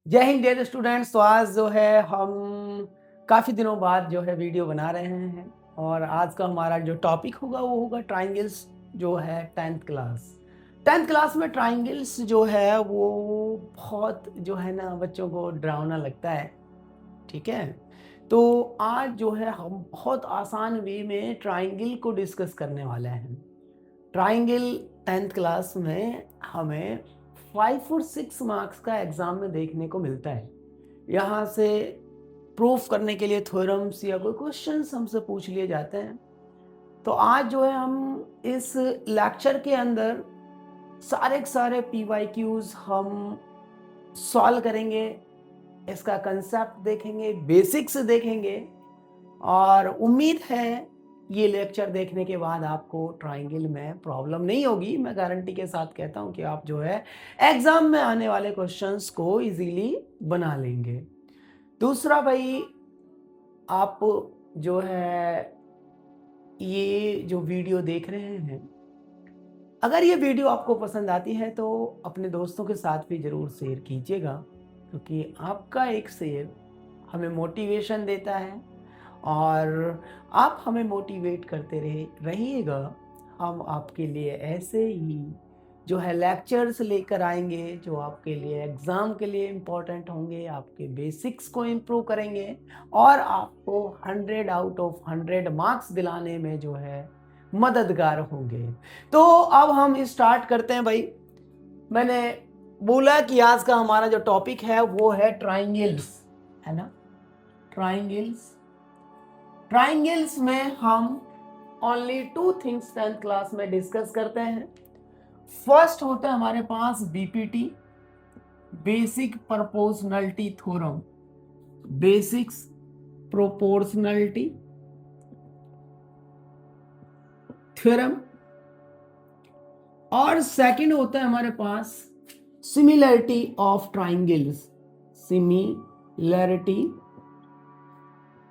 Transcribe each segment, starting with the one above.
जय Hind dear students. तो आज जो है हम काफ़ी दिनों बाद जो है वीडियो बना रहे हैं और आज का हमारा जो टॉपिक होगा वो होगा ट्राइंगल्स जो है 10th क्लास में ट्राइंगल्स जो है वो बहुत जो है ना बच्चों को डरावना लगता है। ठीक है, तो आज जो है हम बहुत आसान वे में ट्राइंगल को डिस्कस करने वाले हैं। ट्राइंगल 10th क्लास में हमें 5 और 6 मार्क्स का एग्जाम में देखने को मिलता है। यहाँ से प्रूफ करने के लिए थ्योरम्स या कोई क्वेश्चंस हमसे पूछ लिए जाते हैं। तो आज जो है हम इस लेक्चर के अंदर सारे के सारे PYQs हम सॉल्व करेंगे, इसका कंसेप्ट देखेंगे, बेसिक्स देखेंगे और उम्मीद है ये लेक्चर देखने के बाद आपको ट्राइंगल में प्रॉब्लम नहीं होगी। मैं गारंटी के साथ कहता हूँ कि आप जो है एग्जाम में आने वाले क्वेश्चंस को इजीली बना लेंगे। दूसरा भाई, आप जो है ये जो वीडियो देख रहे हैं, अगर ये वीडियो आपको पसंद आती है तो अपने दोस्तों के साथ भी ज़रूर शेयर कीजिएगा, क्योंकि आपका एक शेयर हमें मोटिवेशन देता है और आप हमें मोटिवेट करते रहिएगा। हम आपके लिए ऐसे ही जो है लेक्चर्स लेकर आएंगे जो आपके लिए एग्ज़ाम के लिए इम्पोर्टेंट होंगे, आपके बेसिक्स को इम्प्रूव करेंगे और आपको 100 आउट ऑफ 100 मार्क्स दिलाने में जो है मददगार होंगे। तो अब हम स्टार्ट करते हैं भाई। मैंने बोला कि आज का हमारा जो टॉपिक है वो है ट्राइंगल्स, है ना। ट्राइंगल्स में हम ओनली 2 थिंग्स 10th क्लास में डिस्कस करते हैं। फर्स्ट होता है हमारे पास BPT, basic proportionality theorem, basics proportionality theorem, और सेकंड होता है हमारे पास similarity of triangles, similarity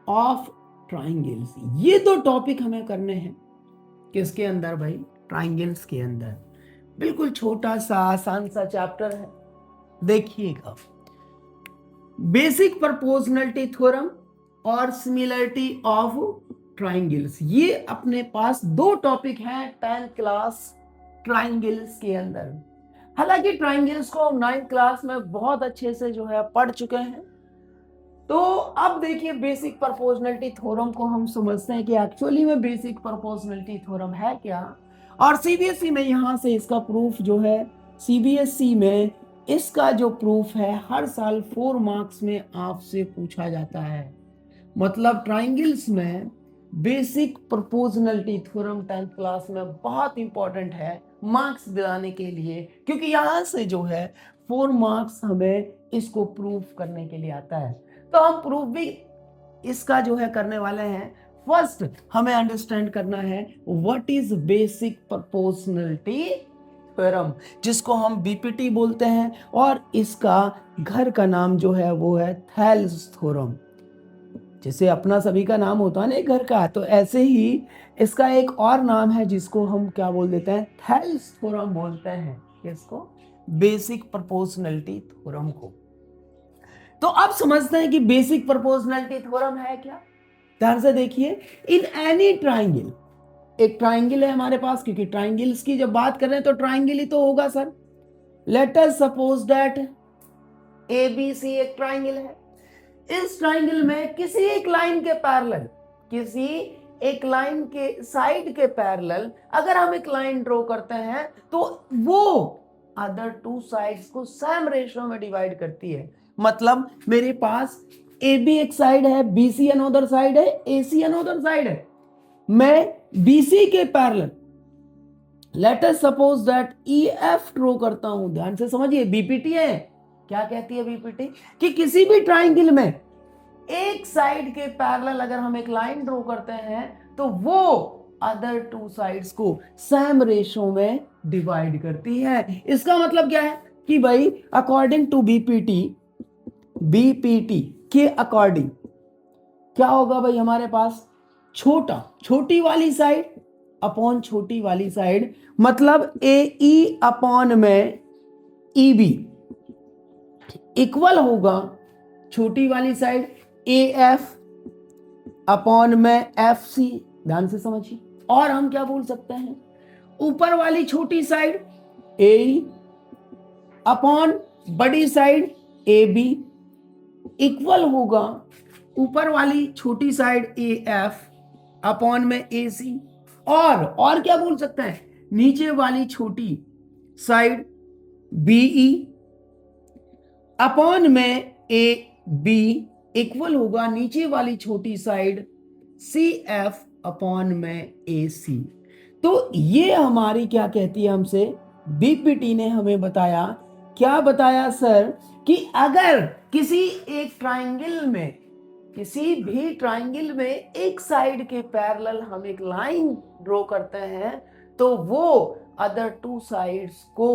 of triangles. ये 2 टॉपिक हमें करने हैं किसके अंदर भाई? ट्राइंगल्स के अंदर। बिल्कुल छोटा सा आसान सा चैप्टर है, देखिएगा। बेसिक प्रोपोर्शनलिटी थ्योरम और सिमिलरिटी ऑफ ट्राइंगल्स, ये अपने पास 2 टॉपिक हैं 10th क्लास ट्राइंगल्स के अंदर। हालांकि ट्राइंगल्स को हम 9th क्लास में बहुत अच्छे से जो है पढ़ चुके हैं। तो अब देखिए बेसिक प्रोपोर्शनलिटी थ्योरम को हम समझते हैं कि एक्चुअली में बेसिक प्रोपोर्शनलिटी थ्योरम है क्या, और CBSE में यहाँ से इसका प्रूफ जो है, CBSE में इसका जो प्रूफ है हर साल 4 मार्क्स में आपसे पूछा जाता है। मतलब ट्राइंगल्स में basic proportionality theorem 10th class में बहुत इंपॉर्टेंट है मार्क्स दिलाने के लिए, क्योंकि यहाँ से जो है 4 मार्क्स हमें इसको प्रूफ करने के लिए आता है। तो हम प्रूफ भी इसका जो है करने वाले हैं। फर्स्ट हमें अंडरस्टैंड करना है what is basic proportionality theorem, जिसको हम BPT बोलते हैं, और इसका घर का नाम जो है वो है थेल्स थ्योरम। जैसे अपना सभी का नाम होता है ना घर का, तो ऐसे ही इसका एक और नाम है जिसको हम क्या बोल देते हैं? थेल्स थ्योरम बोलते हैं। इसको बेसिक प्रोपोर्शनलिटी थ्योरम को। तो अब समझते हैं कि बेसिक प्रोपोर्शनलिटी थ्योरम है क्या। ध्यान से देखिए, इन एनी ट्राइंगल, एक ट्राइंगल है हमारे पास, क्योंकि ट्राइंगल्स की जब बात कर रहे हैं तो ट्राइंगल ही तो होगा sir. Let us suppose that ABC एक ट्राइंगल है। इस ट्राइंगल में किसी एक लाइन के पैरेलल, किसी एक लाइन के साइड के पैरेलल अगर हम एक लाइन ड्रॉ करते हैं तो वो अदर 2 साइड्स को सेम रेशियो में डिवाइड करती है। मतलब मेरे पास AB एक साइड है, BC अनदर साइड है, AC अनदर साइड है। मैं BC के parallel let us suppose that EF draw करता हूं। ध्यान से समझिए, BPT है। क्या कहती है BPT? कि किसी भी ट्राइंगल में एक साइड के पैरेलल अगर हम एक लाइन ड्रॉ करते हैं तो वो अदर 2 साइड्स को सेम रेशियो में डिवाइड करती है। इसका मतलब क्या है कि भाई अकॉर्डिंग टू BPT के अकॉर्डिंग क्या होगा भाई, हमारे पास छोटी वाली साइड अपॉन छोटी वाली साइड, मतलब AE अपॉन में EB, इक्वल होगा छोटी वाली साइड ए एफ अपॉन में एफ सी, ध्यान से समझिए। और हम क्या बोल सकते हैं, ऊपर वाली छोटी साइड ए अपॉन बड़ी साइड ए बी इक्वल होगा ऊपर वाली छोटी साइड ए एफ अपॉन में ए सी। और क्या बोल सकते हैं, नीचे वाली छोटी साइड बीई अपॉन में ए बी इक्वल होगा नीचे वाली छोटी साइड सी एफ अपॉन में ए सी। तो ये हमारी क्या कहती है हमसे, बीपीटी ने हमें बताया, क्या बताया सर, कि अगर किसी एक ट्राइंगल में, किसी भी ट्राइंगल में एक साइड के पैरेलल हम एक लाइन ड्रॉ करते हैं तो वो अदर टू साइड्स को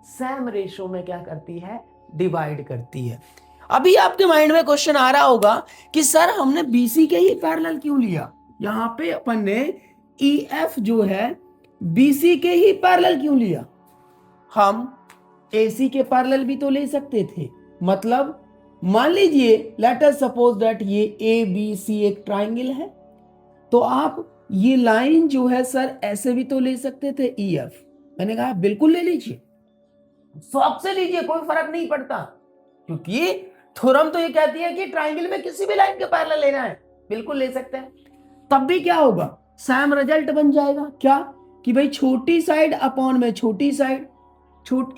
सेम रेशो में क्या करती है, डिवाइड करती है। अभी आपके माइंड में क्वेश्चन आ रहा होगा कि सर हमने बीसी के ही पैरेलल क्यों लिया, यहां पे अपन ने ईएफ जो है बीसी के ही पैरेलल क्यों लिया, हम एसी के पैरेलल भी तो ले सकते थे। मतलब मान लीजिए लेट अस सपोज दैट ये ए बी सी एक ट्राइंगल है, तो आप ये लाइन जो है सर ऐसे भी तो ले सकते थे ई एफ। मैंने कहा बिल्कुल ले लीजिए, शौक से लीजिए, कोई फर्क नहीं पड़ता, क्योंकि थ्योरम तो ये कहती है कि ट्राइंगल में किसी भी लाइन के पैरेलल लेना है, बिल्कुल ले सकते हैं। तब भी क्या होगा, सेम रिजल्ट बन जाएगा, क्या कि भाई छोटी साइड अपॉन में छोटी साइड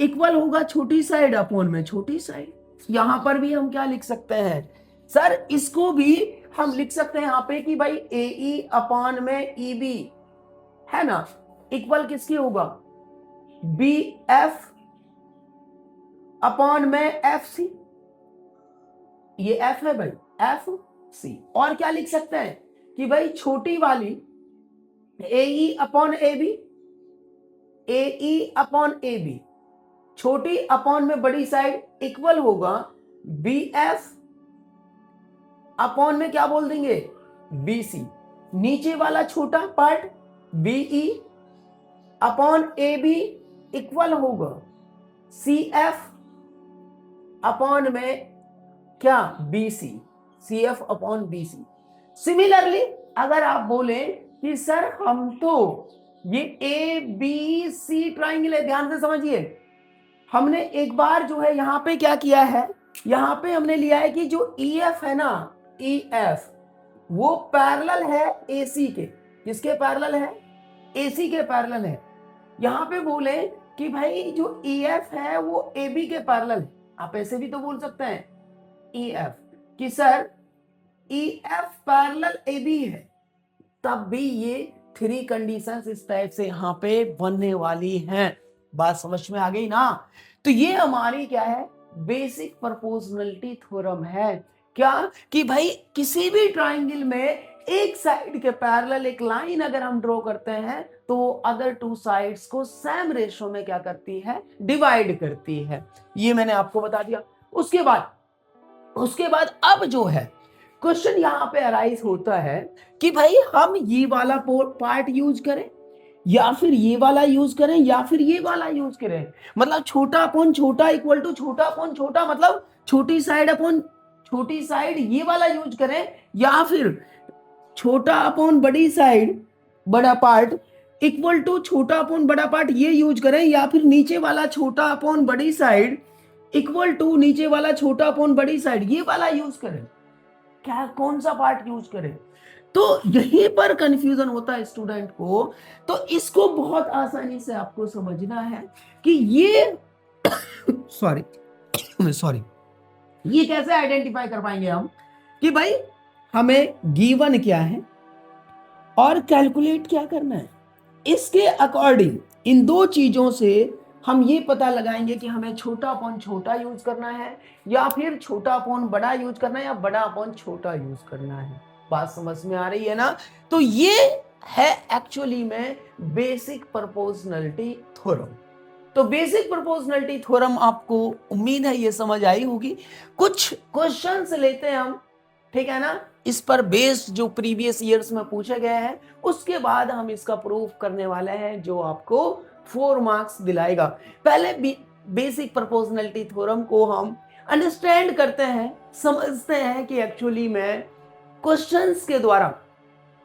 इक्वल होगा छोटी साइड अपॉन में छोटी साइड। यहां पर भी हम क्या लिख सकते हैं सर, इसको भी हम लिख सकते हैं यहां पे कि भाई ए ई अपॉन में ई बी है ना, इक्वल किसकी होगा, बी एफ अपॉन में एफ सी, ये एफ है भाई, एफ सी। और क्या लिख सकते हैं कि भाई छोटी वाली A E upon A B, A E upon A B, छोटी अपॉन में बड़ी साइड इक्वल होगा बी एफ अपॉन में क्या बोल देंगे, बी सी, नीचे वाला छोटा part BE upon A B equal होगा सी एफ अपॉन में क्या, B C, C F upon B C. Similarly अगर आप बोले कि सर हम तो ये ए बी सी ट्राइंगल है, ध्यान से समझिए, हमने एक बार जो है यहां पे क्या किया है, यहां पे हमने लिया है कि जो ई एफ है ना, ई एफ वो पैरेलल है एसी के, किसके पैरेलल है, एसी के पैरेलल है। यहां पे बोले कि भाई जो ई एफ है वो ए बी के पैरेलल है, आप ऐसे भी तो बोल सकते हैं ई एफ कि sir E F parallel A B है, तब भी ये थ्री कंडीशंस इस टाइप से यहां पे बनने वाली हैं। बात समझ में आ गई ना। तो ये हमारी क्या है, बेसिक प्रोपोर्शनलिटी थ्योरम है, क्या कि भाई किसी भी ट्राइंगल में एक साइड के पैरेलल एक लाइन अगर हम ड्रॉ करते हैं तो अदर टू साइड्स को सेम रेशो में क्या करती है, डिवाइड करती है। ये मैंने आपको बता दिया। उसके बाद अब जो है क्वेश्चन यहां पे अराइज होता है कि भाई हम ये वाला पार्ट यूज करें या फिर ये वाला यूज करें या फिर ये वाला यूज करें। मतलब छोटा अपॉन छोटा इक्वल टू छोटा अपॉन छोटा, मतलब छोटी साइड अपॉन छोटी साइड ये वाला यूज करें, या फिर छोटा अपॉन बड़ी साइड बड़ा पार्ट इक्वल टू छोटा अपॉन बड़ा पार्ट ये यूज करें, या फिर नीचे वाला छोटा अपॉन बड़ी साइड इक्वल टू नीचे वाला छोटा अपॉन बड़ी साइड ये वाला यूज करें, क्या कौन सा पार्ट यूज करें। तो यहीं पर कंफ्यूजन होता है स्टूडेंट को। तो इसको बहुत आसानी से आपको समझना है कि ये सॉरी ये कैसे आइडेंटिफाई कर पाएंगे हम कि भाई हमें गिवन क्या है और कैलकुलेट क्या करना है। इसके अकॉर्डिंग इन दो चीजों से हम ये पता लगाएंगे कि हमें छोटा अपॉन छोटा यूज करना है या फिर छोटा अपॉन बड़ा यूज करना है या बड़ा अपॉन छोटा यूज करना है। बात समझ में आ रही है ना। तो ये है एक्चुअली में बेसिक प्रोपोर्शनलिटी थ्योरम। तो बेसिक प्रोपोर्शनलिटी थ्योरम आपको उम्मीद है ये समझ आई होगी। कुछ क्वेश्चंस लेते हैं हम, ठीक है ना, इस पर बेस्ड जो प्रीवियस ईयर्स में पूछे गए हैं, उसके बाद हम इसका प्रूफ करने वाले हैं जो आपको 4 मार्क्स दिलाएगा। पहले बेसिक प्रोपोर्शनलिटी थ्योरम को हम अंडरस्टैंड करते हैं, समझते हैं कि एक्चुअली में क्वेश्चंस के द्वारा,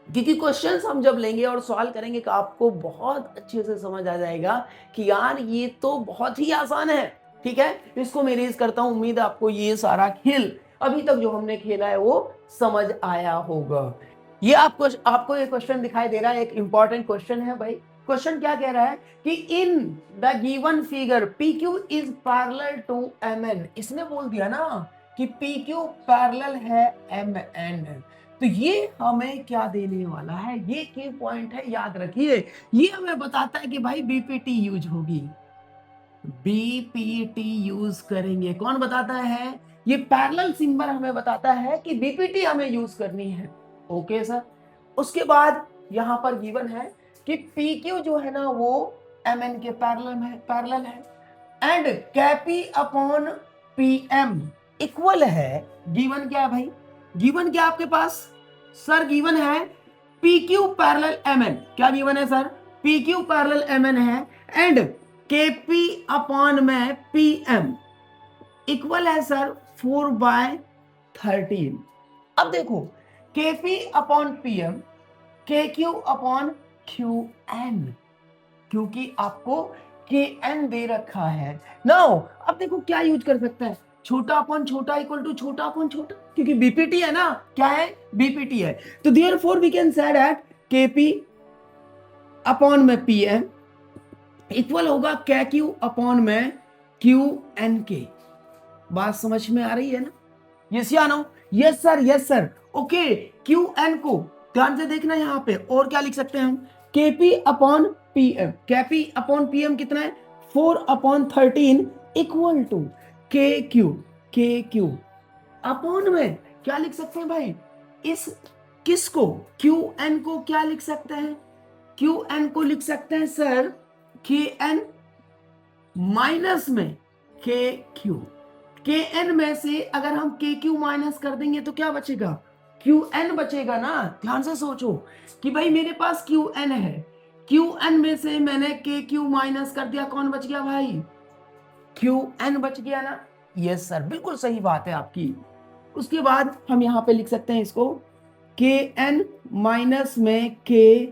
क्योंकि क्वेश्चंस हम जब लेंगे और सॉल्व करेंगे तो आपको बहुत अच्छे से समझ आ जाएगा कि यार ये तो बहुत ही आसान है। ठीक है, इसको मैं रेज करता हूं, उम्मीद है आपको ये सारा खेल अभी तक जो हमने खेला है वो समझ आया होगा। ये आपको ये क्वेश्चन दिखाई दे रहा है, एक इंपॉर्टेंट क्वेश्चन है भाई। क्वेश्चन क्या कह रहा है कि in the given figure P Q is parallel to M N. इसने बोल दिया ना कि पी क्यू पैरेलल है एम एन, तो ये हमें क्या देने वाला है, ये की पॉइंट है, याद रखिए। ये हमें बताता है कि भाई बीपीटी यूज होगी, बीपीटी यूज करेंगे। कौन बताता है? ये पैरेलल सिंबल हमें बताता है कि बीपीटी हमें यूज करनी है। Okay sir. उसके बाद यहां पर गिवन है कि पीक्यू जो है ना वो एमएन के पैरेलल है एंड कैपी अपॉन पीएम इक्वल है। गिवन क्या है भाई? गिवन क्या आपके पास सर? गिवन है पीक्यू पैरेलल एमएन। क्या गिवन है सर? पीक्यू पैरेलल एमएन है एंड केपी अपॉन में पीएम इक्वल है सर 4/13। अब देखो केपी अपॉन पीएम के क्यू अपॉन क्यू एन, क्योंकि आपको के एन दे रखा है। नाउ अब देखो क्या यूज कर सकते हैं, छोटा अपॉन छोटा इक्वल टू छोटा अपॉन छोटा, क्योंकि बीपीटी है ना। क्या है? बीपीटी है। तो therefore we can say that KP upon में पीएम इक्वल होगा के क्यू अपॉन में क्यू एन के। बात समझ में आ रही है ना? यस या no? Yes sir, yes sir. Okay, Q N को ध्यान से देखना यहां पे, और क्या लिख सकते हैं हम? KP upon PM. KP upon PM कितना है? 4/13 इक्वल टू के क्यू अपॉन में क्या लिख सकते हैं भाई? इस किसको? क्यू एन को क्या लिख सकते हैं? क्यू एन को लिख सकते हैं सर के एन माइनस में के क्यू। के एन में से अगर हम के क्यू माइनस कर देंगे तो क्या बचेगा? क्यू एन बचेगा ना। ध्यान से सोचो कि भाई मेरे पास क्यू एन है, क्यू एन में से मैंने के क्यू माइनस कर दिया, कौन बच गया भाई? क्यू एन बच गया ना। यस सर, बिल्कुल सही बात है आपकी। उसके बाद हम यहां पे लिख सकते हैं इसको के एन माइनस में के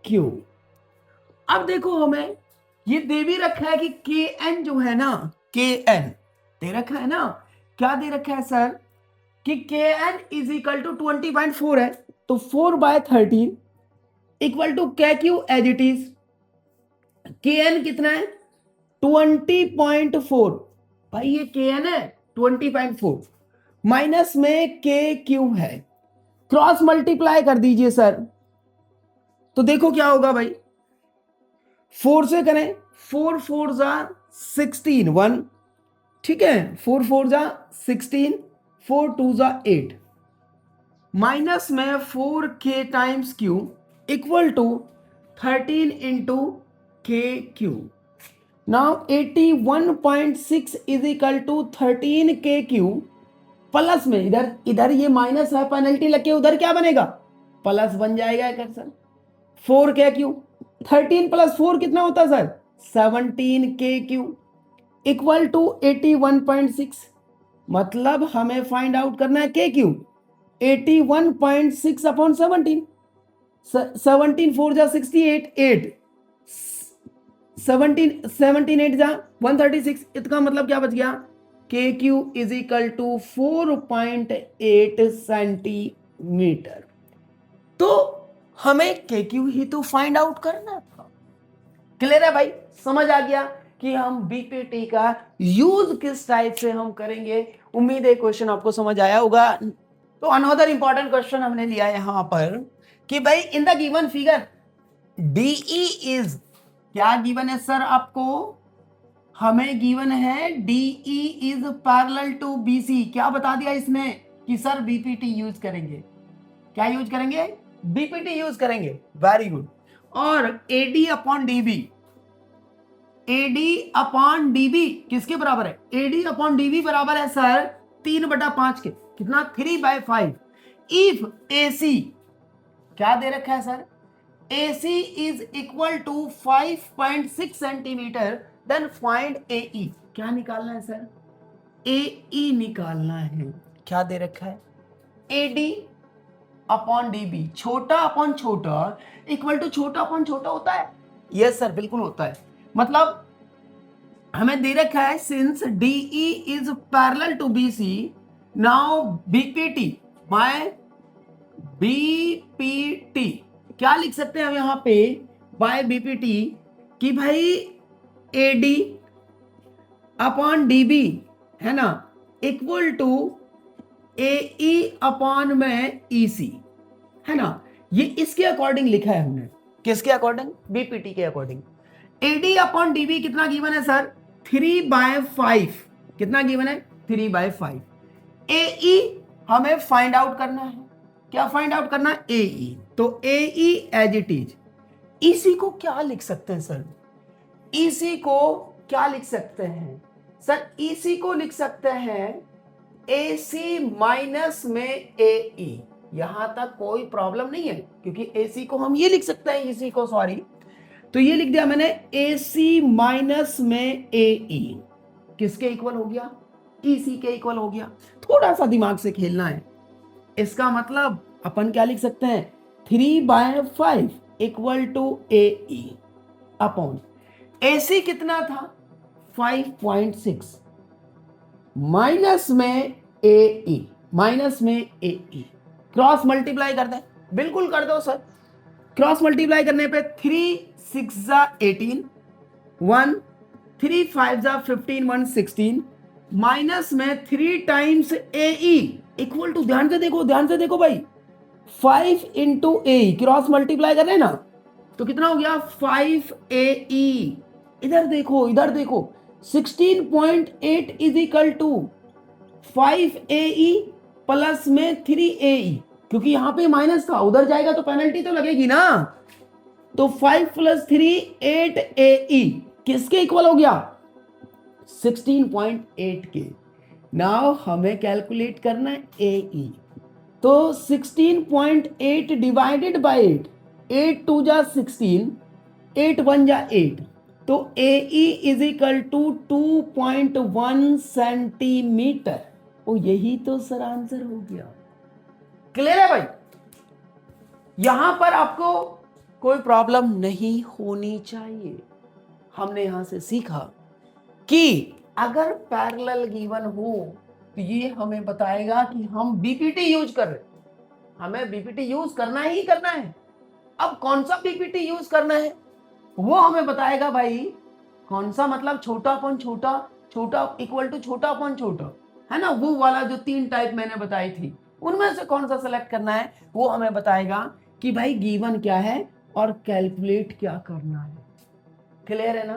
क्यू। अब देखो हमें ये दे भी रखा है कि के एन जो है ना, के एन दे रखा है ना। क्या दे रखा है सर? कि के एन इज इक्वल टू 20.4 है, तो 4/13 इक्वल टू के क्यू एज इट इज। के एन कितना है? 20.4। भाई ये के एन है 20.4 माइनस में के क्यू है, क्रॉस मल्टीप्लाई कर दीजिए सर। तो देखो क्या होगा भाई, 4 से करें, 4 4 जा 16 1, ठीक है, 4 4 जा 16, 4 2 जा 8 माइनस में 4k times Q equal to 13 into K Q. Now 81.6 is equal to 13 KQ plus में इधर ये माइनस है, पेनल्टी लग के उधर क्या बनेगा? प्लस बन जाएगा सर। 4KQ 13 + 4 कितना होता है सर? 17KQ equal to 81.6। मतलब हमें फाइंड आउट करना है KQ 81.6 अपॉन 17। 17 4 जा 68, 8 17 8 जा 136। इसका मतलब क्या बच गया? KQ is equal to 4.8 centimetre. तो हमें KQ ही तो फाइंड आउट करना था। क्लियर है भाई? समझ आ गया कि हम बीपीटी का यूज किस टाइप से हम करेंगे। उम्मीद है क्वेश्चन आपको समझ आया होगा। तो अनदर इंपॉर्टेंट क्वेश्चन हमने लिया है यहां पर कि भाई in the given figure DE is, क्या गिवन है सर आपको? हमें गिवन है DE is parallel to BC. क्या बता दिया इसने कि सर बीपीटी यूज करेंगे। क्या यूज करेंगे? बीपीटी यूज करेंगे। Very good. और AD upon DB, AD upon DB किसके बराबर है? एडी अपॉन डीबी बराबर है सर 3/5 के। कितना? 3/5। इफ एसी, क्या दे रखा है sir? AC is equal to 5.6 centimetre, then find AE। क्या निकालना है सर? ए ई निकालना है। क्या दे रखा है? A D upon D B, छोटा अपॉन छोटा इक्वल टू छोटा अपॉन छोटा होता है। यस सर, बिल्कुल होता है। मतलब हमें दे रखा है since DE is parallel to BC, now BPT by BPT, क्या लिख सकते हैं हम यहां पे बाय बीपीटी कि भाई एडी अपॉन डीबी है ना इक्वल टू एई अपॉन में ईसी, है ना। ये इसके अकॉर्डिंग लिखा है हमने। किसके अकॉर्डिंग? बीपीटी के अकॉर्डिंग। एडी अपॉन डीबी कितना गिवन है सर? 3/5। कितना गिवन है? 3/5। एई हमें फाइंड आउट करना है। क्या फाइंड आउट करना है? एई। तो एई एज इट इज। इसी को क्या लिख सकते हैं सर? इसी को क्या लिख सकते हैं सर? इसी को लिख सकते हैं AC माइनस में AE। यहां तक कोई प्रॉब्लम नहीं है, क्योंकि AC को हम ये लिख सकते हैं, इसी को सॉरी, तो ये लिख दिया मैंने AC माइनस में AE। किसके इक्वल हो गया? EC के इक्वल हो गया। थोड़ा सा दिमाग से खेलना है। इसका मतलब अपन क्या लिख सकते हैं? 3/5 equal to AE upon AC कितना था? 5.6 माइनस में AE, माइनस में AE, क्रॉस मल्टीप्लाई कर दें। बिल्कुल कर दो सर। क्रॉस मल्टीप्लाई करने पे 3 6 18, 1 3 5 15, 1 16, माइनस में 3 टाइम्स AE इक्वल टू, ध्यान से देखो, ध्यान से देखो भाई, 5 इंटू AE, क्रॉस मल्टीप्लाई कर रहे हैं ना, तो कितना हो गया? 5 AE। इधर देखो, इधर देखो, 16.8 is equal to 5 AE plus में 3 AE, क्योंकि यहां पे माइनस था, उधर जाएगा तो पेनल्टी तो लगेगी ना। तो 5 प्लस 3 8 AE किसके इक्वल हो गया? 16.8 के। नाउ हमें कैलकुलेट करना है AE। तो 16.8 डिवाइडेड बाई 8, 8 2 जा 16, 8 1 जा 8, तो AE is equal to 2.1 centimetre. ओ यही तो सर आंसर हो गया। क्लियर है भाई? यहां पर आपको कोई प्रॉब्लम नहीं होनी चाहिए। हमने यहां से सीखा कि अगर पैरेलल गिवन हो तो ये हमें बताएगा कि हम बीपीटी यूज कर रहे हैं। हमें बीपीटी यूज करना ही करना है। अब कौन सा बीपीटी यूज करना है वो हमें बताएगा भाई। कौन सा मतलब? छोटा अपॉन छोटा, छोटा इक्वल टू छोटा अपॉन छोटा, है ना। वो वाला जो 3 टाइप मैंने बताई थी, उनमें से कौन सा सेलेक्ट करना है वो हमें बताएगा कि भाई गिवन क्या है और कैलकुलेट क्या करना है। क्लियर है ना?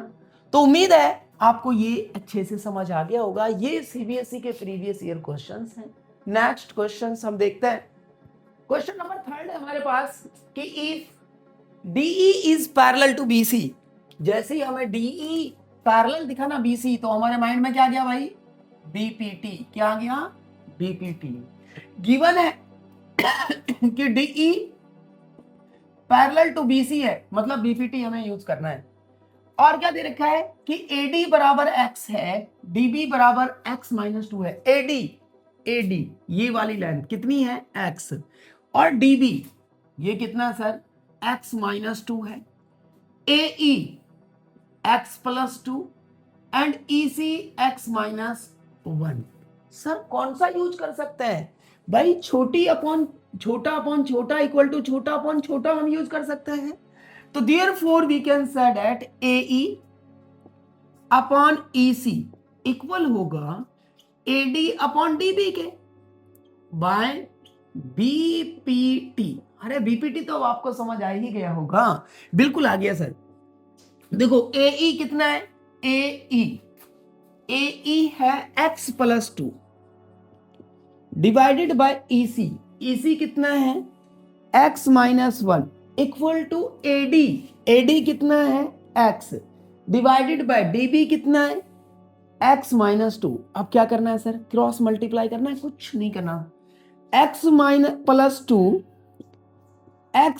तो उम्मीद है आपको ये अच्छे से समझ आ गया होगा। ये सीबीएसई के प्रीवियस ईयर क्वेश्चंस हैं। नेक्स्ट क्वेश्चंस हम देखते हैं। क्वेश्चन नंबर 3 है हमारे पास कि if DE is parallel to BC। जैसे ही हमें DE पैरेलल दिखा ना BC, तो हमारे माइंड में क्या गया भाई? BPT। क्या गया? BPT। गिवन है कि DE पैरेलल टू BC है, मतलब BPT हमें यूज करना है। और क्या दे रखा है कि AD बराबर x है, DB बराबर x माइनस 2 है। AD ये वाली लाइन कितनी है? x, और DB ये कितना सर? x माइनस 2 है। AE x plus 2 and EC x minus 1। Sir कौन सा यूज कर सकते हैं भाई? छोटा अपॉन छोटा इक्वल टू छोटा अपॉन छोटा हम यूज कर सकते हैं। तो therefore we can say that AE upon EC equal होगा AD अपॉन DB के बाय BPT। अरे BPT तो आपको समझ आ ही गया होगा। बिल्कुल आ गया सर। देखो AE कितना है? AE है x plus 2 divided by EC कितना है? x minus 1 equal to AD कितना है? x डिवाइडेड बाय DB कितना है? x minus 2। अब क्या करना है सर? क्रॉस मल्टीप्लाई करना है, कुछ नहीं करना। x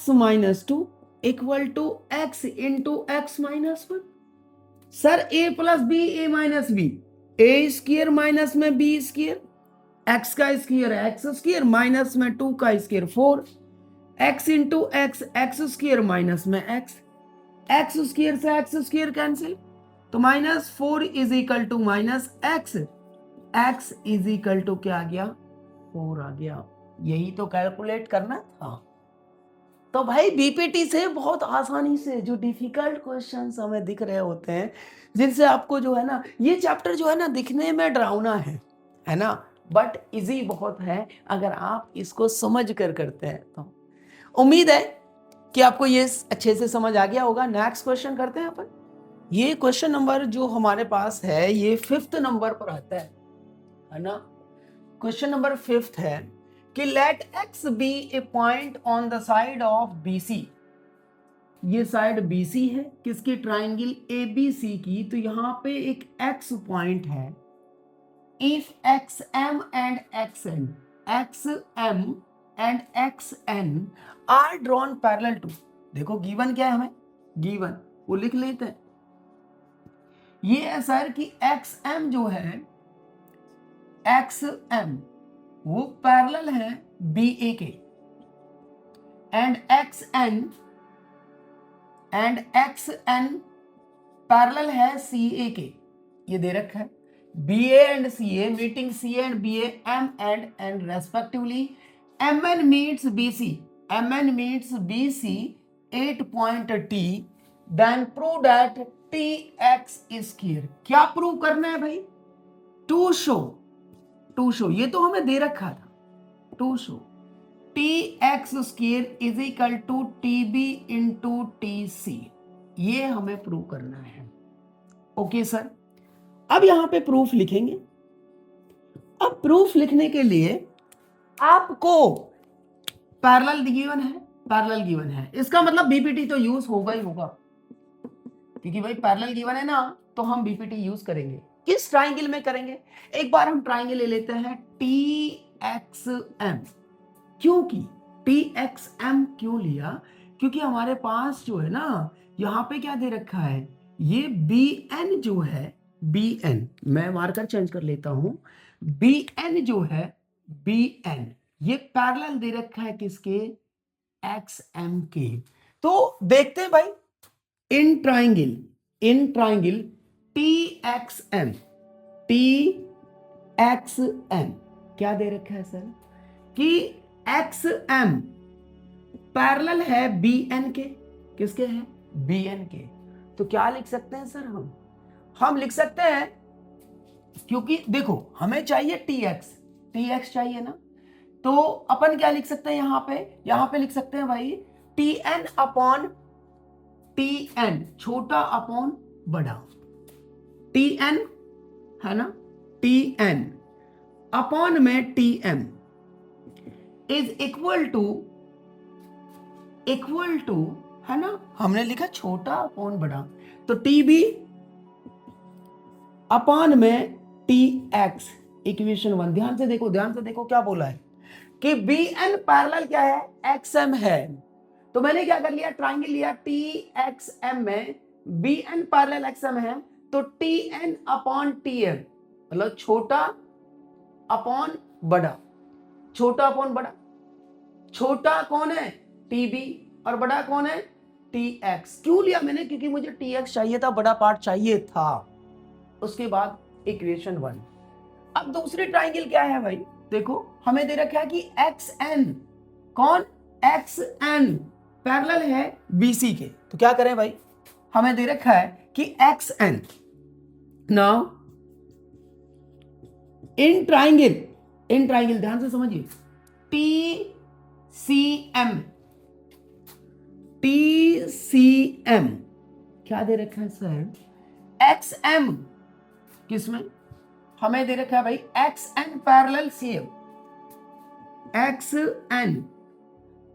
minus 2 equal to x into x minus 1। Sir a plus B, a minus B, A square minus में बी स्क्वायर, एक्स का स्क्वायर एक्स स्क्वायर माइनस में 2 का square 4, X into X X square minus में X, X square से X square cancel, तो -4 is equal to minus X, X is equal to क्या आ गया 4 आ गया। यही तो कैलकुलेट करना था। तो भाई बीपीटी से बहुत आसानी से जो डिफिकल्ट क्वेश्चंस हमें दिख रहे होते हैं, जिनसे आपको जो है ना ये चैप्टर जो है ना दिखने में डरावना है ना, बट इजी बहुत है अगर आप इसको समझ कर करते हैं तो। उम्मीद है कि आपको ये अच्छे से समझ आ गया होगा। नेक्स्ट क्वेश्चन करते हैं अपन। ये क्वेश्चन नंबर जो हमारे पास है ये 5th नंबर पर आता है ना। क्वेश्चन नंबर 5th है कि let X be a point on the side of BC. ये साइड बीसी है किसकी, ट्राइंगल एबीसी की। तो यहां पे एक एक्स पॉइंट है। If X M and X M and X N are drawn parallel to, देखो गिवन क्या है हमें, गिवन वो लिख लेते हैं। ये है सर कि एक्स एम जो है, एक्स एम वो पैरेलल है बी ए के, एंड एक्स एन पैरेलल है सी ए के। ये दे रखा है B A and C A meeting C and B M and N respectively, M N meets B C 8 point T, then prove that T X square. क्या prove करना है भाई, टू शो ये तो हमें दे रखा था, to show T X square is equal to T B into T C, ये हमें प्रूव करना है। ओके सर, अब यहां पे प्रूफ लिखेंगे। अब प्रूफ लिखने के लिए आपको पैरेलल गिवन है, इसका मतलब बीपीटी तो यूज होगा ही होगा, क्योंकि भाई पैरेलल गिवन है ना, तो हम बीपीटी यूज करेंगे। किस ट्राइंगल में करेंगे, एक बार हम ट्राइंगल ले लेते हैं टी एक्स एम। क्योंकि टी एक्स एम क्यों लिया, क्योंकि हमारे पास जो है ना यहां पे क्या दे रखा है, ये बी एन जो है, बी एन मैं मार्कर चेंज कर लेता हूं, बी एन जो है, बी एन ये पैरेलल दे रखा है किसके, एक्स एम के। तो देखते हैं भाई in triangle T X M क्या दे रखा है सर कि एक्स एम पैरेलल है बी एन के, किसके है, बी एन के। तो क्या लिख सकते हैं सर, हम लिख सकते हैं, क्योंकि देखो हमें चाहिए टी एक्स चाहिए ना, तो अपन क्या लिख सकते हैं यहां पे लिख सकते हैं भाई T N upon T N, छोटा अपॉन बड़ा, टी एन है ना, टी एन अपॉन में T M is equal to है ना, हमने लिखा छोटा अपॉन बड़ा, तो टी बी अपॉन में टी एक्स, इक्वेशन 1। ध्यान से देखो क्या बोला है कि बी एन पैरेलल क्या है, एक्स एम है। तो मैंने क्या कर लिया, ट्राइंगल लिया टी एक्स एम में B N parallel X M है, तो T N upon T M मतलब छोटा अपॉन बड़ा, छोटा अपॉन बड़ा, छोटा कौन है टी बी और बड़ा कौन है टी एक्स। क्यों लिया मैंने, क्योंकि मुझे टी एक्स चाहिए था, बड़ा पार्ट चाहिए था। उसके बाद इक्वेशन 1। अब दूसरी ट्राइंगल क्या है भाई, देखो हमें दे रखा है कि एक्स एन, कौन, एक्स एन पैरेलल है बीसी के। तो क्या करें भाई, हमें दे रखा है कि X N, now in triangle ध्यान से समझिए, टी सी एम क्या दे रखा है सर, एक्स एम किसमें, हमें दे रखा है भाई X N parallel C M, X N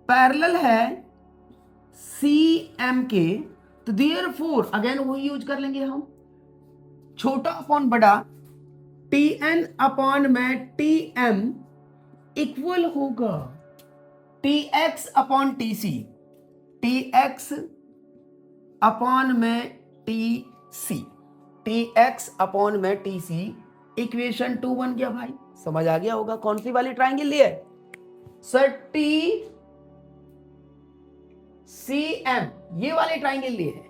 parallel है सी एम के। तो देयरफॉर अगेन वही यूज कर लेंगे हम, छोटा अपॉन बड़ा, टी एन अपॉन में टी एम इक्वल होगा T X upon T C, T X upon में T C, T X upon में टी सी इक्वेशन 2 बन गया भाई, समझ आ गया होगा कौन सी वाली ट्राइंगल ली है सर, टी सी एम, ये वाले ट्राइंगल लिए है।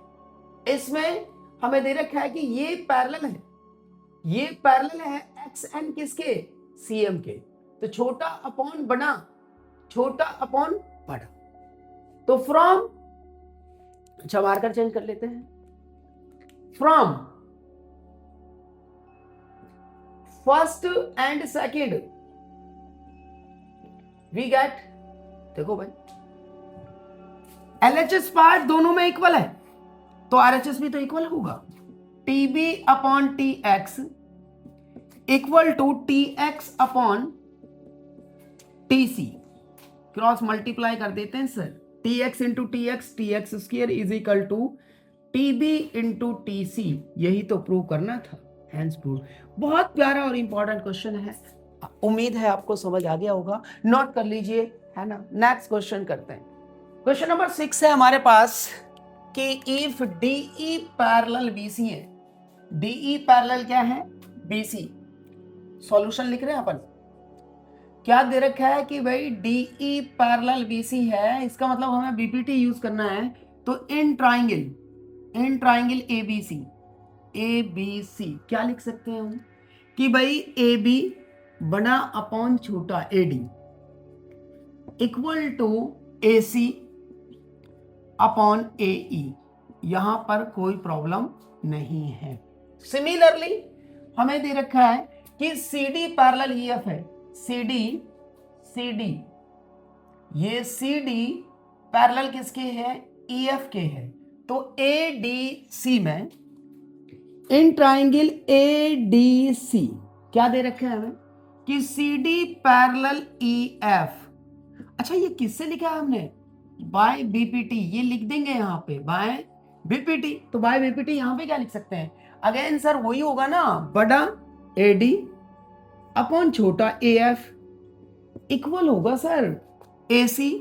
इसमें हमें दे रखा है कि ये पैरेलल है, ये पैरेलल है एक्स एन किसके, सी एम के। तो छोटा अपॉन बड़ा, छोटा अपॉन बड़ा। तो फ्रॉम, अच्छा मार्कर चेंज कर लेते हैं, from first and second we get, देखो भाई LHS पार्ट दोनों में इक्वल है तो RHS भी तो इक्वल होगा। TB upon TX equal to TX upon TC, cross multiply कर देते हैं sir, TX into TX square is equal to TB into TC, यही तो प्रूव करना था, हैंस प्रूव। बहुत प्यारा और इंपॉर्टेंट क्वेश्चन है, उम्मीद है आपको समझ आ गया होगा, नोट कर लीजिए, है ना। नेक्स्ट क्वेश्चन करते हैं। क्वेश्चन नंबर 6 है हमारे पास कि इफ DE पैरेलल BC है, DE पैरेलल क्या है, BC। सॉल्यूशन लिख रहे हैं अपन, क्या दे रखा है कि भाई DE पैरेलल BC है, इसका मतलब हमें BPT यूज करना है। तो इन ट्राइंगल ABC क्या लिख सकते हैं हम कि भाई AB बड़ा अपॉन छोटा AD equal to AC upon AE, यहां पर कोई प्रॉब्लम नहीं है। सिमिलरली हमें दे रखा है कि CD पैरेलल EF है, CD ये CD पैरेलल किसके है, EF के है। तो ADC में इन ट्राइंगल ADC क्या दे रखा है हमें कि CD पैरेलल EF, अच्छा ये किससे लिखा है हमने, बाय BPT, ये लिख देंगे यहाँ पे बाय BPT। तो बाय BPT यहाँ पे क्या लिख सकते हैं, अगेन सर वही होगा ना, बड़ा AD अपॉन छोटा AF इक्वल होगा सर AC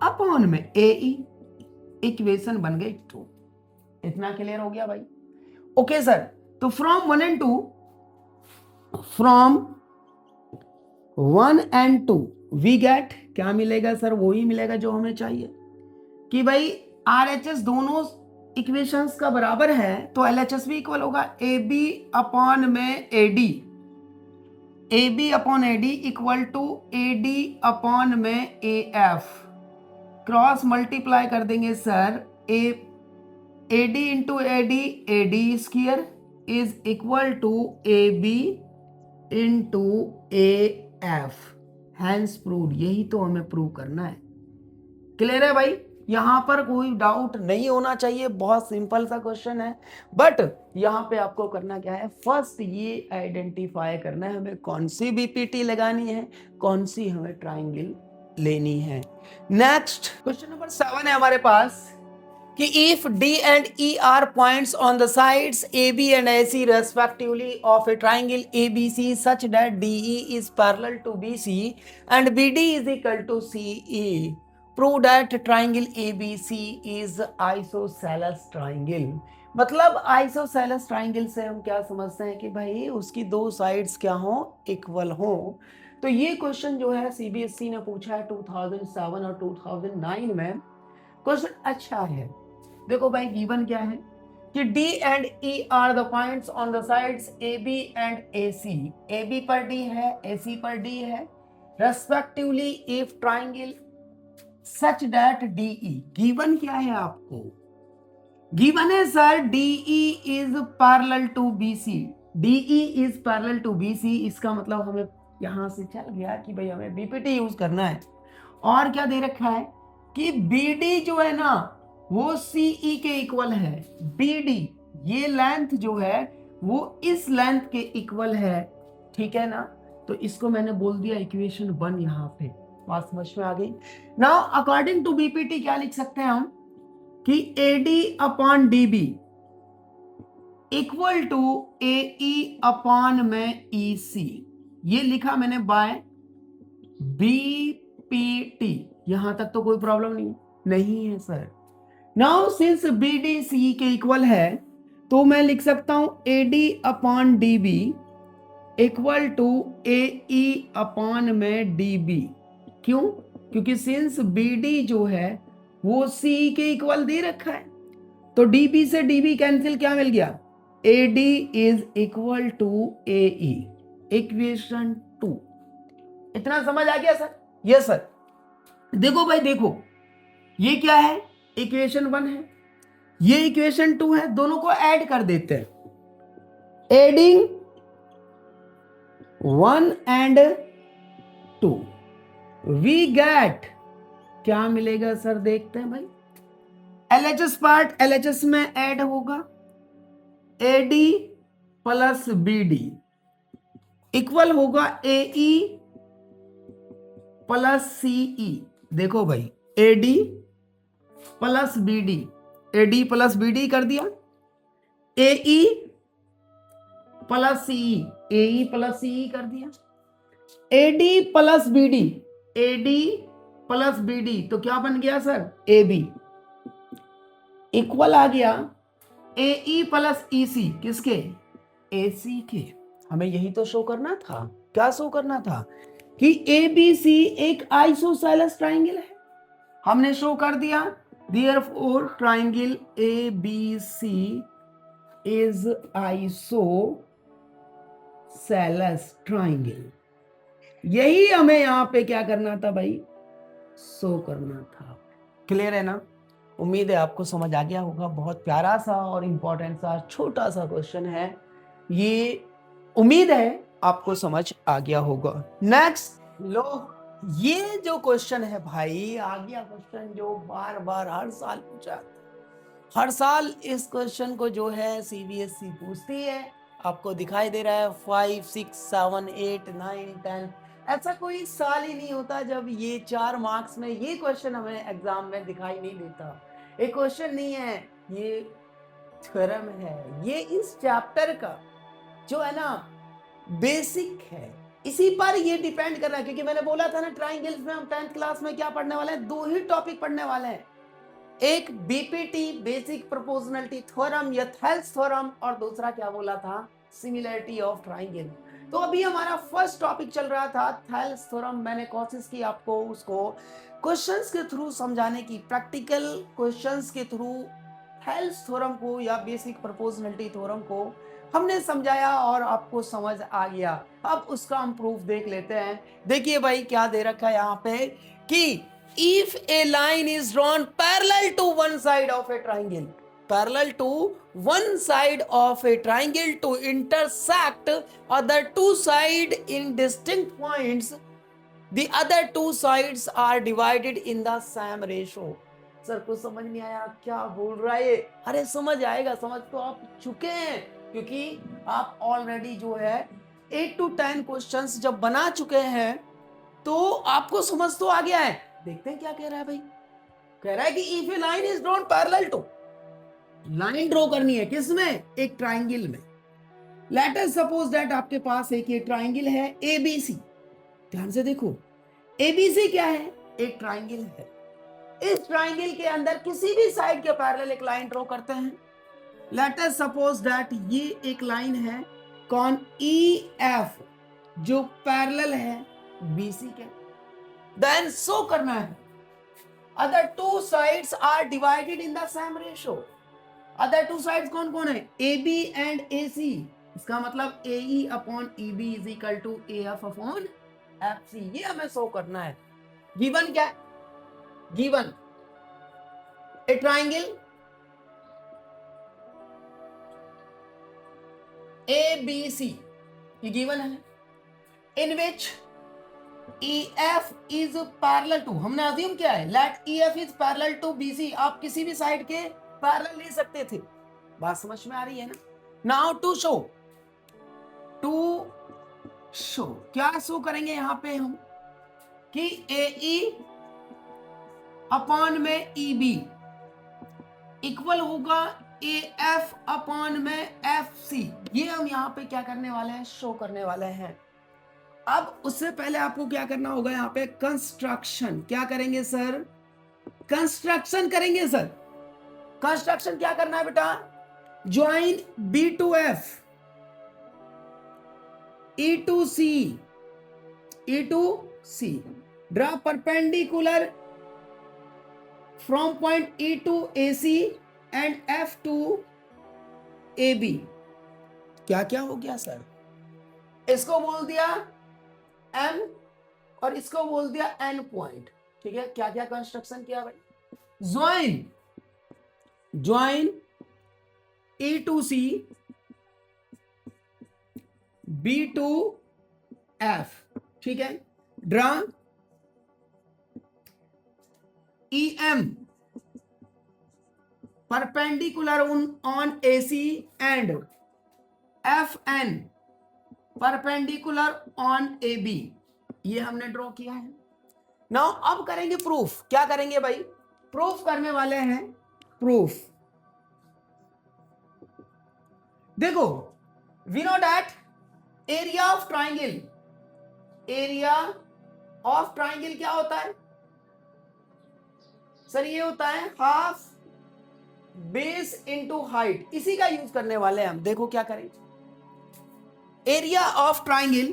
अपॉन में AE, इक्वेशन बन गई 2। इतना क्लियर हो गया भाई, ओके सर। तो from 1 and 2, from 1 and 2 we get, क्या मिलेगा सर, वही मिलेगा जो हमें चाहिए कि भाई RHS दोनों इक्वेशंस का बराबर है तो LHS भी इक्वल होगा, AB अपॉन में AB upon AD equal to AD upon में AF, क्रॉस मल्टीप्लाई कर देंगे sir, AD into AD square is equal to AB into AF, hence proved. यही तो हमें प्रूव करना है, क्लियर है भाई, यहां पर कोई डाउट नहीं होना चाहिए, बहुत सिंपल सा क्वेश्चन है। बट यहां पे आपको करना क्या है, फर्स्ट ये आइडेंटिफाई करना है हमें कौन सी BPT लगानी है, कौन सी हमें ट्राइंगल लेनी है। नेक्स्ट क्वेश्चन नंबर 7 है हमारे पास कि if D and E are points on the sides AB and AC respectively of a triangle ABC such that DE is parallel to BC and BD is equal to CE, prove that triangle ABC is isosceles triangle। मतलब isosceles triangle से हम क्या समझते हैं कि भाई उसकी दो साइड्स क्या हो, इक्वल हो। तो ये क्वेश्चन जो है CBSE ने पूछा है 2007 और 2009 में, क्वेश्चन अच्छा है। देखो भाई गिवन क्या है कि D and E are the points on the sides AB and AC, AB पर D है, AC पर D है, respectively if triangle such that DE, given क्या है आपको, गिवन है sir DE is parallel to BC, DE is parallel to BC, इसका मतलब हमें यहां से चल गया कि भाई हमें BPT यूज करना है। और क्या दे रखा है कि BD जो है ना वो CE के इक्वल है, BD ये लेंथ जो है वो इस लेंथ के इक्वल है, ठीक है ना। तो इसको मैंने बोल दिया इक्वेशन 1, यहाँ पे बात समझ में आ गई। नाउ अकॉर्डिंग टू BPT क्या लिख सकते हैं हम कि AD upon DB equal to AE upon में EC, ये लिखा मैंने बाय BPT, यहां तक तो कोई प्रॉब्लम नहीं है sir. Now since BD CE के इक्वल है तो मैं लिख सकता हूं AD upon DB equal to A E upon में डी बी। क्यों? क्योंकि सिंस बी डी जो है वो सी के इक्वल दे रखा है, तो डी बी से डी बी कैंसिल, क्या मिल गया? A D is equal to A E. Equation 2। इतना समझ आ गया सर? Yes sir. देखो भाई देखो, ये क्या है? इक्वेशन 1 है, ये इक्वेशन 2 है, दोनों को ऐड कर देते हैं। एडिंग 1 एंड 2 वी गेट, क्या मिलेगा सर? देखते हैं भाई। LHS पार्ट LHS में ऐड होगा, AD प्लस BD इक्वल होगा AE प्लस CE। देखो भाई, AD plus BD, AD plus BD कर दिया, AE plus CE, AE plus CE कर दिया, AD plus BD, AD plus BD, तो क्या बन गया सर? AB इक्वल आ गया AE प्लस EC, किसके? AC के। हमें यही तो शो करना था। क्या शो करना था? कि ABC एक आइसोसेलेस ट्राइंगल है। हमने शो कर दिया, therefore triangle ABC is isosceles triangle. यही हमें यहां पे क्या करना था भाई? शो करना था। क्लियर है ना? उम्मीद है आपको समझ आ गया होगा। बहुत प्यारा सा और इंपॉर्टेंट सा छोटा सा क्वेश्चन है ये, उम्मीद है आपको समझ आ गया होगा। नेक्स्ट लो, ये जो क्वेश्चन है भाई, आ गया क्वेश्चन जो बार बार हर साल पूछा, हर साल इस क्वेश्चन को जो है CBSE पूछती है। आपको दिखाई दे रहा है 5, 6, 7, 8, 9, 10, ऐसा कोई साल ही नहीं होता जब ये 4 मार्क्स में ये क्वेश्चन हमें एग्जाम में दिखाई नहीं देता। एक क्वेश्चन नहीं है, ये थ्योरम है, ये इस चैप्टर का जो है ना बेसिक है, इसी पर ये डिपेंड कर रहा है। क्योंकि मैंने बोला था ना, ट्राइंगल्स में हम 10th क्लास में क्या पढ़ने वाले हैं? 2 ही टॉपिक पढ़ने वाले हैं, एक बीपीटी बेसिक प्रोपोर्शनलिटी थ्योरम या थेल्स थ्योरम, और दूसरा क्या बोला था? Similarity of triangle. तो अभी हमारा फर्स्ट टॉपिक चल रहा था थेल्स थ्योरम। मैंने कोशिश की आपको उसको क्वेश्चंस के थ्रू समझाने की, प्रैक्टिकल क्वेश्चंस के थ्रू थेल्स थ्योरम को या बेसिक प्रोपोर्शनलिटी थ्योरम को हमने समझाया और आपको समझ आ गया। अब उसका हम प्रूफ देख लेते हैं। देखिए भाई क्या दे रखा है यहाँ पे कि if a line is drawn parallel to one side of a triangle, parallel to one side of a triangle to intersect other two sides in distinct points, the other two sides are divided in the same ratio। Sir कुछ समझ नहीं आया, क्या बोल रहा है? अरे समझ आएगा, समझ तो आप चुके हैं, क्योंकि आप ऑलरेडी जो है 8 to 10 क्वेश्चंस जब बना चुके हैं तो आपको समझ तो आ गया है। देखते हैं क्या कह रहा है भाई। कह रहा है कि if a line is drawn parallel to, line draw करनी है किसमें? एक ट्राइंगल में। लेट अस सपोज दैट आपके पास एक ये ट्राइंगल है ABC। ध्यान से देखो, ABC क्या है? एक ट्राइंगल है। इस ट्राइंगल के अंदर किसी भी साइड के पैरेलल एक लाइन ड्रॉ करते हैं। लेट अस सपोज दैट ये एक लाइन है कौन? EF, जो पैरेलल है BC के। देन शो करना है other two sides are divided in the same ratio। other two sides कौन कौन है? AB and AC। इसका मतलब AE upon EB is equal to AF upon FC। ये हमें शो करना है। गिवन क्या है? गिवन ए ट्राइंगल ABC, ये गिवन है, in which EF is parallel to, हमने अज्यूम किया है let EF is parallel to BC। आप किसी भी साइड के पैरेलल ले सकते थे। बात समझ में आ रही है ना? नाउ टू शो, क्या शो करेंगे यहाँ पे हम कि AE अपॉन में EB इक्वल होगा AF अपॉन में FC। ये हम यहाँ पे क्या करने वाले हैं? शो करने वाले हैं। अब उससे पहले आपको क्या करना होगा? यहाँ पे कंस्ट्रक्शन। क्या करेंगे सर? कंस्ट्रक्शन करेंगे सर। कंस्ट्रक्शन क्या करना है बेटा? Join B to F, E to C, E to C. Draw perpendicular from point E to AC and F to AB. क्या क्या हो गया सर? इसको बोल दिया M और इसको बोल दिया N पॉइंट। ठीक है, क्या क्या कंस्ट्रक्शन किया भाई? Join E to C, B to F। ठीक है, draw EM perpendicular on AC and FN perpendicular on AB। ये हमने ड्रॉ किया है। नाउ अब करेंगे प्रूफ। क्या करेंगे भाई? प्रूफ करने वाले हैं प्रूफ। देखो, we know that area of triangle, area of triangle क्या होता है सर? ये होता है हाफ बेस इनटू हाइट। इसी का यूज करने वाले हैं हम। देखो क्या करें, area of triangle,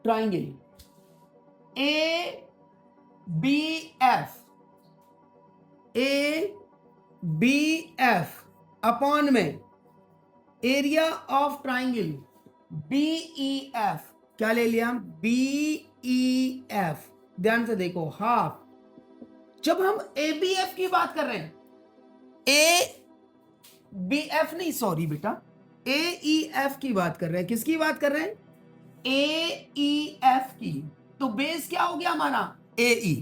triangle A B F, A B F upon में area of triangle B E F. क्या ले लिया हम? B E F. ध्यान से देखो, हाफ। जब हम ए बी एफ की बात कर रहे हैं, ए बी एफ नहीं, सॉरी बेटा, ए ई एफ की बात कर रहे हैं। किसकी बात कर रहे हैं? ए ई एफ की। तो बेस क्या हो गया हमारा? ए ई।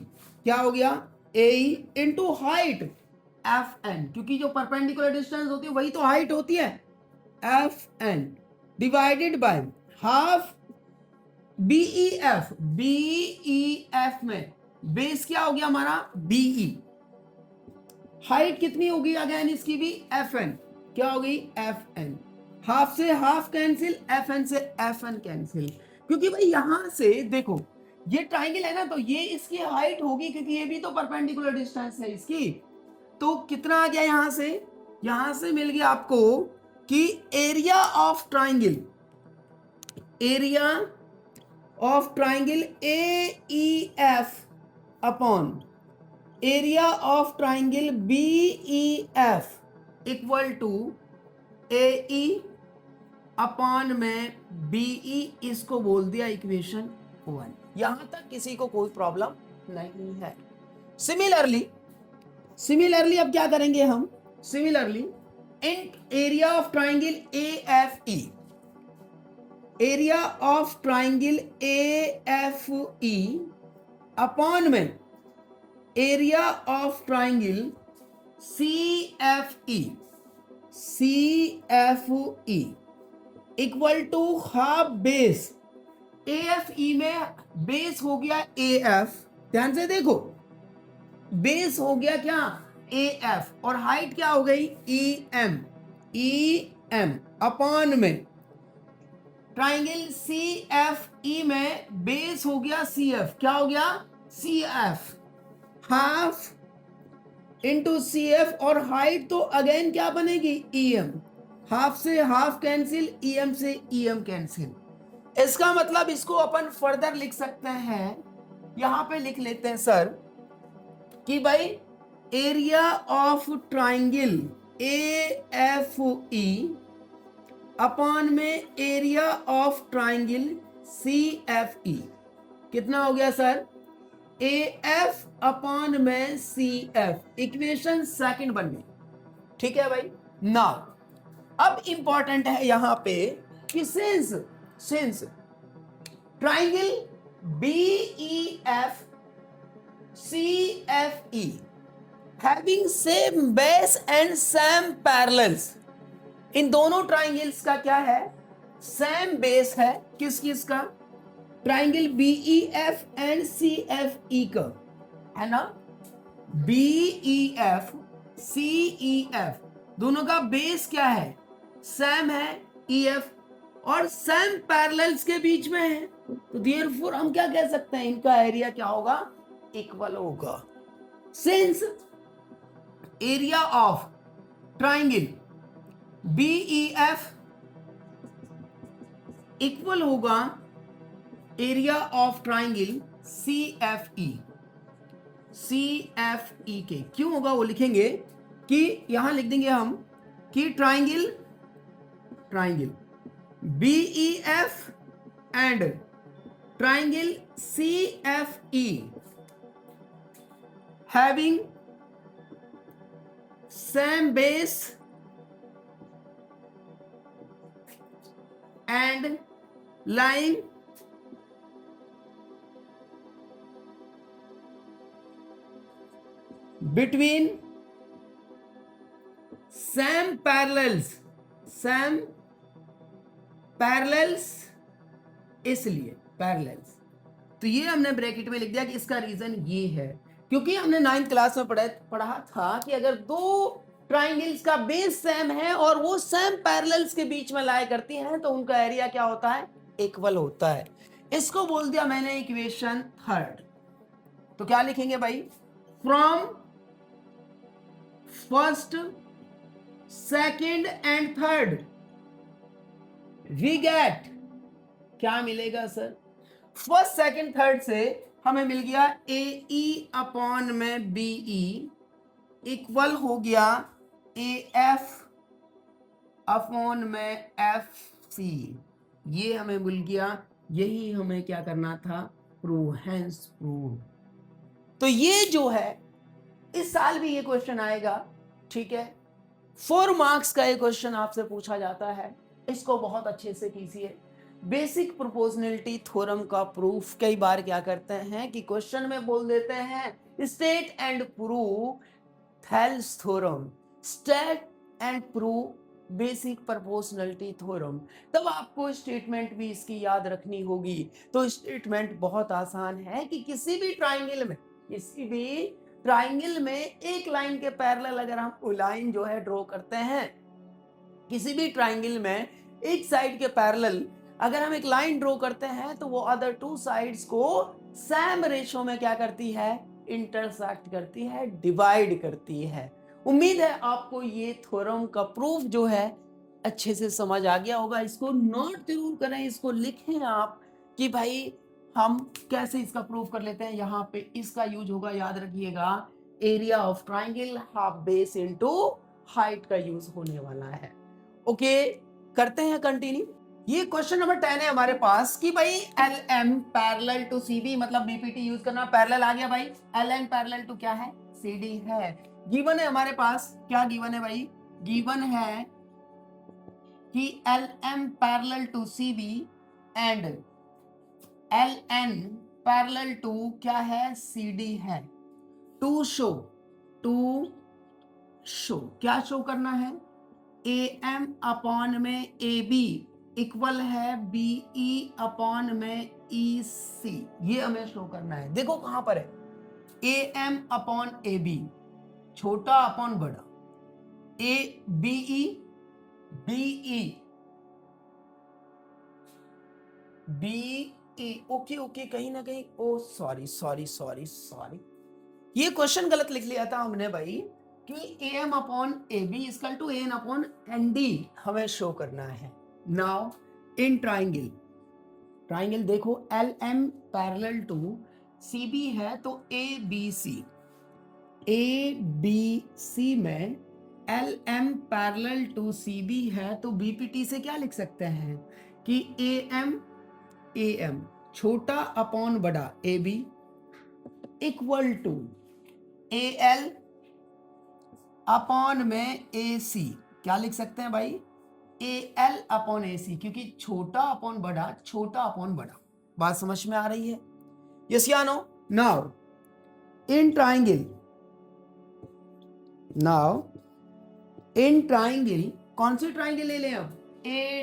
क्या हो गया? A E into height F N, क्योंकि जो परपेंडिकुलर डिस्टेंस होती है वही तो हाइट होती है, F N divided by half B E F. B E F में बेस क्या हो गया हमारा? बीई। हाइट कितनी होगी अगेन इसकी भी? F N. क्या हो गई? F N. हाफ से हाफ कैंसिल, एफ एन से एफ एन कैंसिल। क्योंकि भाई यहां से देखो, ये ट्राइंगल है ना, तो ये इसकी हाइट होगी, क्योंकि ये भी तो परपेंडिकुलर डिस्टेंस है इसकी। तो कितना आ गया यहां से? यहां से मिल गया आपको कि area of triangle, area of triangle A E F upon area of triangle B E F equal to A E upon में बी ई। इसको बोल दिया इक्वेशन 1। यहां तक किसी को कोई प्रॉब्लम नहीं है। सिमिलरली अब क्या करेंगे हम? Similarly in area of triangle A F E, area of triangle A F E upon में area of triangle C F E, C F E equal to half base. A F E में base हो गया A F. ध्यान से देखो, base हो गया क्या? ए एफ, और हाइट क्या हो गई? E M, E M upon में ट्राइंगल सी एफ ई में बेस हो गया सी एफ। क्या हो गया? C F. Half into C F, और हाइट तो अगेन क्या बनेगी? E M. हाफ से हाफ कैंसिल, ई एम से ई एम कैंसिल। इसका मतलब इसको अपन फर्दर लिख सकते हैं। यहां पे लिख लेते हैं सर कि भाई area of triangle A F E upon में area of triangle C F E कितना हो गया सर? ए एफ अपॉन में सी एफ। इक्वेशन सेकंड बन गई। ठीक है भाई। नाउ अब इंपॉर्टेंट है यहां पे कि since triangle B E F C F E having same base and same parallels, इन दोनों ट्राइंगल्स का क्या है? सेम बेस है। किस किस का? Triangle B E F and C F E का, है ना? B E F C E F दोनों का बेस क्या है? सेम है, ई एफ, और सेम पैरेलल्स के बीच में है। तो देयरफॉर हम क्या कह सकते हैं? इनका एरिया क्या होगा? इक्वल होगा। Since area of triangle B E F equal होगा area of triangle C F E, C F E के। क्यों होगा वो लिखेंगे कि यहां लिख देंगे हम कि triangle B E F and triangle C F E having same base and lying between same parallels, इसलिए पैरेलल्स। तो ये हमने ब्रैकेट में लिख दिया कि इसका रीजन ये है क्योंकि हमने 9th क्लास में पढ़ा था कि अगर दो ट्राइंगल्स का बेस सेम है और वो सेम पैरेलल्स के बीच में लाई करती हैं तो उनका एरिया क्या होता है, इक्वल होता है। इसको बोल दिया मैंने इक्वेशन थर्ड। तो क्या लिखेंगे भाई, from first second and third we get, क्या मिलेगा सर, फर्स्ट सेकंड थर्ड से हमें मिल गया ए ई अपॉन में बी ई इक्वल हो गया ए एफ अपॉन में एफ सी, ये हमें मिल गया। यही हमें क्या करना था, प्रूव, हेंस प्रूव। तो ये जो है इस साल भी ये क्वेश्चन आएगा, ठीक है। 4 मार्क्स का ये क्वेश्चन आपसे पूछा जाता है, इसको बहुत अच्छे से कीजिए। बेसिक प्रोपोर्शनैलिटी थ्योरम का प्रूफ कई बार क्या करते हैं कि क्वेश्चन में बोल देते हैं state and prove Thales theorem, state and prove basic proportionality theorem. तब आपको स्टेटमेंट भी इसकी याद रखनी होगी। तो स्टेटमेंट बहुत आसान है कि किसी भी ट्राइंगल में एक लाइन के पैरेलल अगर हम लाइन जो है ड्रॉ करते हैं, किसी भी ट्राइंगल में एक साइड के पैरेलल अगर हम एक लाइन ड्रॉ करते हैं तो वो अदर 2 साइड्स को सेम रेशो में क्या करती है, इंटरसेक्ट करती है, डिवाइड करती है। उम्मीद है आपको ये थ्योरम का प्रूफ जो है अच्छे से समझ आ गया होगा। इसको नोट जरूर करें, इसको लिखें आप कि भाई हम कैसे इसका प्रूफ कर लेते हैं। यहाँ पे इसका यूज होगा, याद रखिएगा, area of triangle half base into height का यूज होने वाला है। ओके, करते हैं कंटिन्यू। ये क्वेश्चन नंबर 10 है हमारे पास कि भाई L M parallel to C B, मतलब बीपीटी यूज करना, पैरेलल आ गया भाई, एल एम पैरेलल टू क्या है, सी डी है। गिवन है हमारे पास, क्या गिवन है भाई, गिवन है कि L M parallel to C B and L N parallel to क्या है, सी डी है। टू शो क्या शो करना है, ए एम अपॉन में ए बी इक्वल है बी ई अपॉन में ई सी, ये हमें शो करना है। देखो कहां पर है, A M upon A B, छोटा अपॉन बड़ा, ए बी ई ओके, कहीं ना कहीं ओ सॉरी, ये क्वेश्चन गलत लिख लिया था हमने भाई कि A M upon A B equal to A N upon N D हमें शो करना है। नाउ इन ट्राइंगल देखो, L M parallel to C B है तो ए बी सी में L M parallel to C B है तो BPT से क्या लिख सकते हैं कि ए एम छोटा अपॉन बड़ा A B equal to A L upon में ए सी, क्या लिख सकते हैं भाई, ए एल अपॉन ए सी, क्योंकि छोटा अपॉन बड़ा। बात समझ में आ रही है, यस या नो। नाउ इन ट्राइंगल कौन सी ट्राइंगल ले लें अब, ए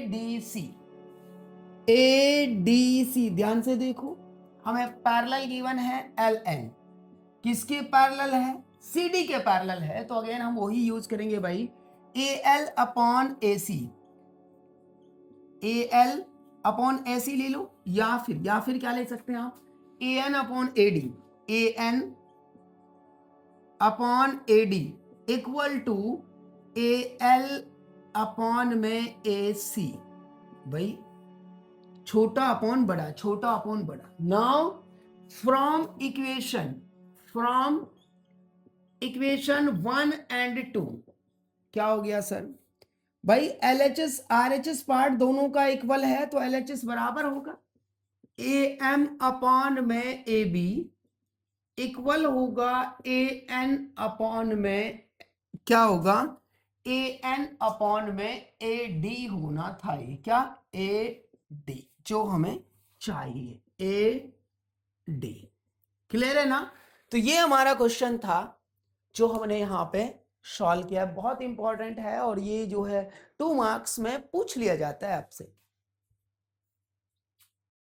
डी सी, ध्यान से देखो, हमें पैरेलल गिवन है एल एन, किसके पैरेलल है, सी डी के पैरेलल है। तो अगेन हम वही यूज करेंगे भाई, A L upon A C, A L upon A C ले लो, या फिर क्या ले सकते हैं आप, A N upon A D, A N upon A D equal to A L upon में ए सी। भाई छोटा अपॉन बड़ा, छोटा अपॉन बड़ा। नाउ फ्रॉम इक्वेशन 1 एंड 2 क्या हो गया सर भाई, LHS RHS पार्ट दोनों का इक्वल है तो LHS बराबर होगा AM अपॉन में AB इक्वल होगा AN अपॉन में क्या होगा, AN अपॉन में AD होना था। ये क्या, AD जो हमें चाहिए, AD। क्लियर है ना। तो ये हमारा क्वेश्चन था जो हमने यहाँ पे सॉल्व किया, बहुत इंपॉर्टेंट है और ये जो है 2 मार्क्स में पूछ लिया जाता है आपसे।